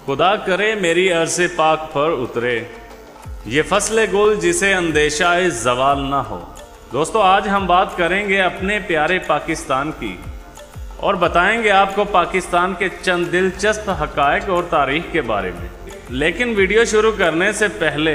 खुदा करे मेरी अर्ज़ पाक पर उतरे ये फसले गुल जिसे अंदेशा ज़वाल ना हो। दोस्तों, आज हम बात करेंगे अपने प्यारे पाकिस्तान की और बताएंगे आपको पाकिस्तान के चंद दिलचस्प हक़ाइक़ और तारीख़ के बारे में। लेकिन वीडियो शुरू करने से पहले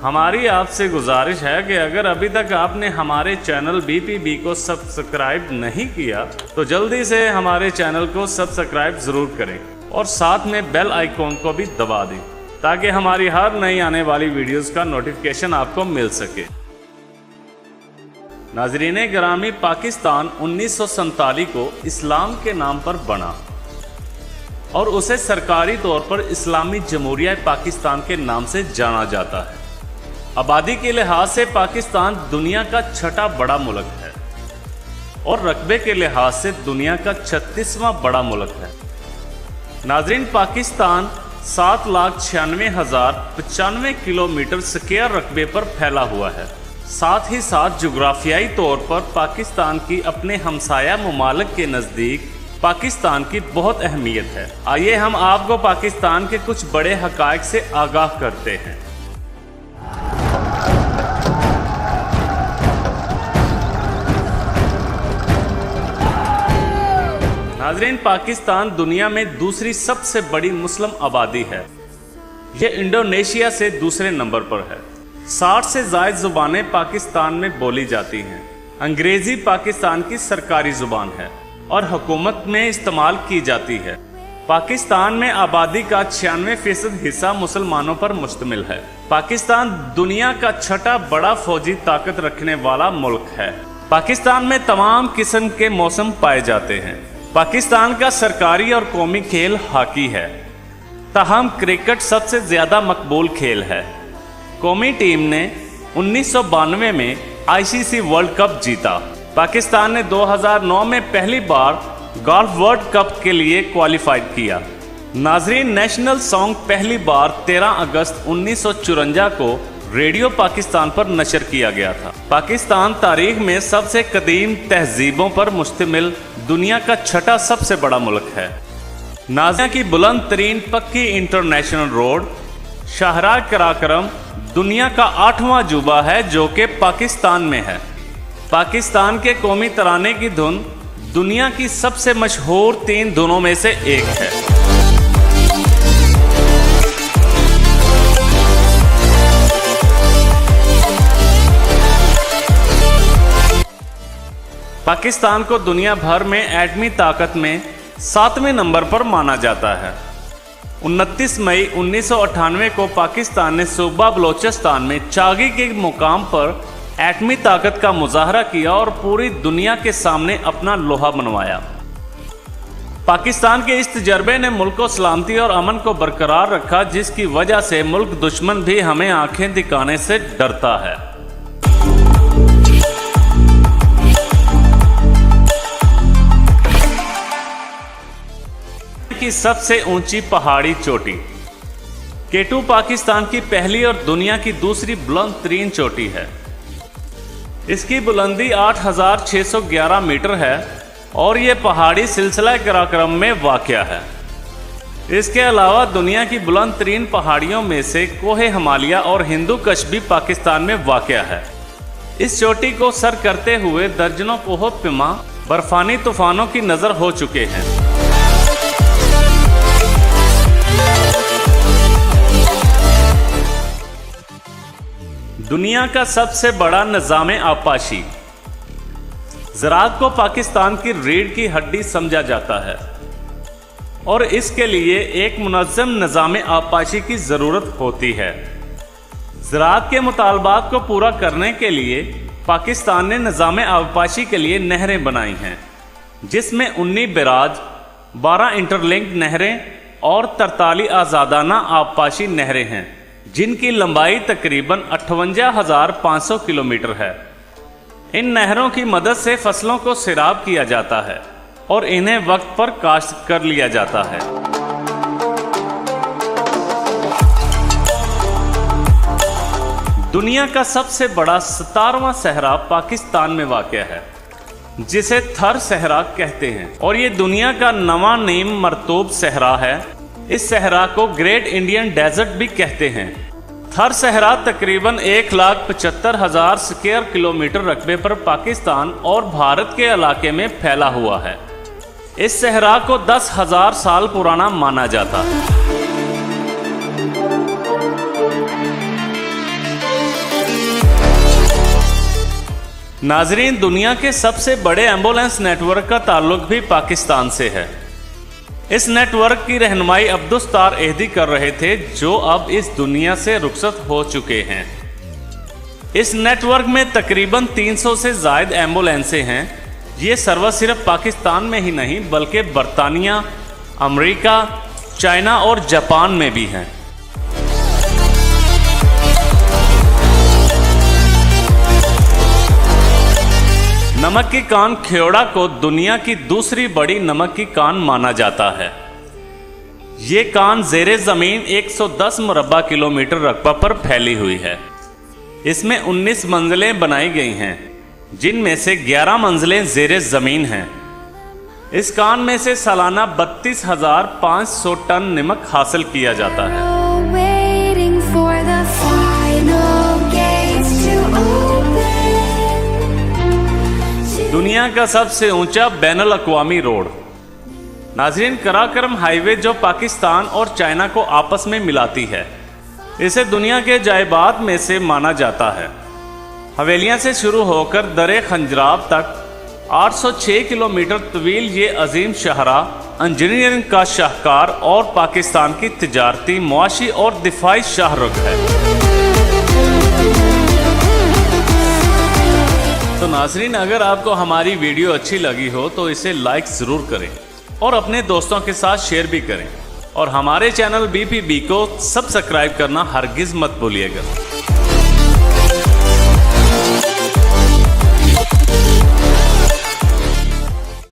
हमारी आपसे गुजारिश है कि अगर अभी तक आपने हमारे चैनल BPB को सब्सक्राइब नहीं किया तो जल्दी से हमारे चैनल को सब्सक्राइब ज़रूर करें और साथ में बेल आइकॉन को भी दबा दें ताकि हमारी हर नई आने वाली वीडियोस का नोटिफिकेशन आपको मिल सके। नाज़रीन गिरामी, पाकिस्तान 1947 को इस्लाम के नाम पर बना और उसे सरकारी तौर पर इस्लामी जमहूरिया पाकिस्तान के नाम से जाना जाता है। आबादी के लिहाज से पाकिस्तान दुनिया का छठा बड़ा मुल्क है और रकबे के लिहाज से दुनिया का 36वां बड़ा मुल्क है। नाज़रीन, पाकिस्तान 7,96,095 किलोमीटर स्क्वायर रकबे पर फैला हुआ है। साथ ही साथ जुग्राफियाई तौर पर पाकिस्तान की अपने हमसाया ममालिक के नज़दीक पाकिस्तान की बहुत अहमियत है। आइए हम आपको पाकिस्तान के कुछ बड़े हक़ाइक़ से आगाह करते हैं। नाज़रीन, पाकिस्तान दुनिया में दूसरी सबसे बड़ी मुस्लिम आबादी है। यह इंडोनेशिया से दूसरे नंबर पर है। 60 से ज़ायद ज़ुबानें पाकिस्तान में बोली जाती हैं। अंग्रेज़ी पाकिस्तान की सरकारी ज़ुबान है और हुकूमत में इस्तेमाल की जाती है। पाकिस्तान में आबादी का 96% हिस्सा मुसलमानों पर मुश्तमिल है। पाकिस्तान दुनिया का छठा बड़ा फौजी ताकत रखने वाला मुल्क है। पाकिस्तान में तमाम किस्म के मौसम पाए जाते हैं। पाकिस्तान का सरकारी और कौमी खेल हॉकी है, ताहम क्रिकेट सबसे ज़्यादा मकबूल खेल है। कौमी टीम ने 1992 में ICC वर्ल्ड कप जीता। पाकिस्तान ने 2009 में पहली बार गोल्फ वर्ल्ड कप के लिए क्वालिफाइड किया। नाज़रीन, नेशनल सॉन्ग पहली बार 13 अगस्त 1954 को रेडियो पाकिस्तान पर नशर किया गया था। पाकिस्तान तारीख में सबसे कदीम तहजीबों पर मुश्तमिल दुनिया का छठा सबसे बड़ा मुल्क है। नाज़रीन की बुलंद तरीन पक्की इंटरनेशनल रोड शाहराह कराकरम दुनिया का 8वां अजूबा है जो कि पाकिस्तान में है। पाकिस्तान के कौमी तराने की धुन दुनिया की सबसे मशहूर 3 धुनों में से एक है। पाकिस्तान को दुनिया भर में एटमी ताकत में 7वें नंबर पर माना जाता है। 29 मई 1998 को पाकिस्तान ने सूबा बलोचिस्तान में चागी के मुकाम पर एटमी ताकत का मुजाहरा किया और पूरी दुनिया के सामने अपना लोहा मनवाया। पाकिस्तान के इस तजर्बे ने मुल्क को सलामती और अमन को बरकरार रखा, जिसकी वजह से मुल्क दुश्मन भी हमें आंखें दिखाने से डरता है। की सबसे ऊंची पहाड़ी चोटी K2 पाकिस्तान की पहली और दुनिया की दूसरी बुलंद तरीन चोटी है। इसकी बुलंदी 8,611 मीटर है और ये पहाड़ी सिलसिला कराकरम में वाक़या है। इसके अलावा दुनिया की बुलंद तरीन पहाड़ियों में से कोहे हिमालय और हिंदू कश भी पाकिस्तान में वाक़या है। इस चोटी को सर करते हुए दर्जनों कोह पिमा बर्फानी तूफानों की नज़र हो चुके हैं। दुनिया का सबसे बड़ा निज़ाम आबपाशी। ज़राअत को पाकिस्तान की रीढ़ की हड्डी समझा जाता है और इसके लिए एक मुनज़्ज़म निज़ाम आबपाशी की ज़रूरत होती है। ज़राअत के मुतालबात को पूरा करने के लिए पाकिस्तान ने निज़ाम आबपाशी के लिए नहरें बनाई हैं, जिसमें 19 बैराज, 12 इंटरलिंक्ड नहरें और 43 आज़ादाना आबपाशी नहरें हैं, जिनकी लंबाई तकरीबन 58,500 किलोमीटर है। इन नहरों की मदद से फसलों को सैराब किया जाता है और इन्हें वक्त पर काश्त कर लिया जाता है। दुनिया का सबसे बड़ा 17वां सहरा पाकिस्तान में वाक़या है, जिसे थर सहरा कहते हैं, और ये दुनिया का 9वां नीम मरतूब सहरा है। इस सहरा को ग्रेट इंडियन डेजर्ट भी कहते हैं। थर सहरा तकरीबन 1,75,000 स्क्वायर किलोमीटर रकबे पर पाकिस्तान और भारत के इलाके में फैला हुआ है। इस सहरा को 10,000 साल पुराना माना जाता है। नाजरीन, दुनिया के सबसे बड़े एम्बुलेंस नेटवर्क का ताल्लुक भी पाकिस्तान से है। इस नेटवर्क की रहनुमाई अब्दुस्तार एहदी कर रहे थे, जो अब इस दुनिया से रुखसत हो चुके हैं। इस नेटवर्क में तकरीबन 300 से ज़ायद एम्बुलेंसें हैं। ये सर्विस सिर्फ पाकिस्तान में ही नहीं बल्कि बरतानिया, अमेरिका, चाइना और जापान में भी हैं। नमक की कान ख्योड़ा को दुनिया की दूसरी बड़ी नमक की कान माना जाता है। ये कान ज़ेरे ज़मीन 110 मुरब्बा किलोमीटर रकबा पर फैली हुई है। इसमें 19 मंजिलें बनाई गई हैं, जिनमें से 11 मंजिलें ज़ेरे ज़मीन हैं। इस कान में से सालाना 32,500 टन नमक हासिल किया जाता है। दुनिया का सबसे ऊंचा बैनुल अक़वामी रोड। नाज़रीन, कराकरम हाईवे जो पाकिस्तान और चाइना को आपस में मिलाती है, इसे दुनिया के अजायबात में से माना जाता है। हवेलियां से शुरू होकर दरे खंजराब तक 806 किलोमीटर तवील ये अजीम शहरा इंजीनियरिंग का शाहकार और पाकिस्तान की तिजारती, मुआशी और दिफाई शाहरुख है। तो नाज़रीन, अगर आपको हमारी वीडियो अच्छी लगी हो तो इसे लाइक ज़रूर करें और अपने दोस्तों के साथ शेयर भी करें, और हमारे चैनल BPB को सब्सक्राइब करना हरगिज़ मत भूलिएगा।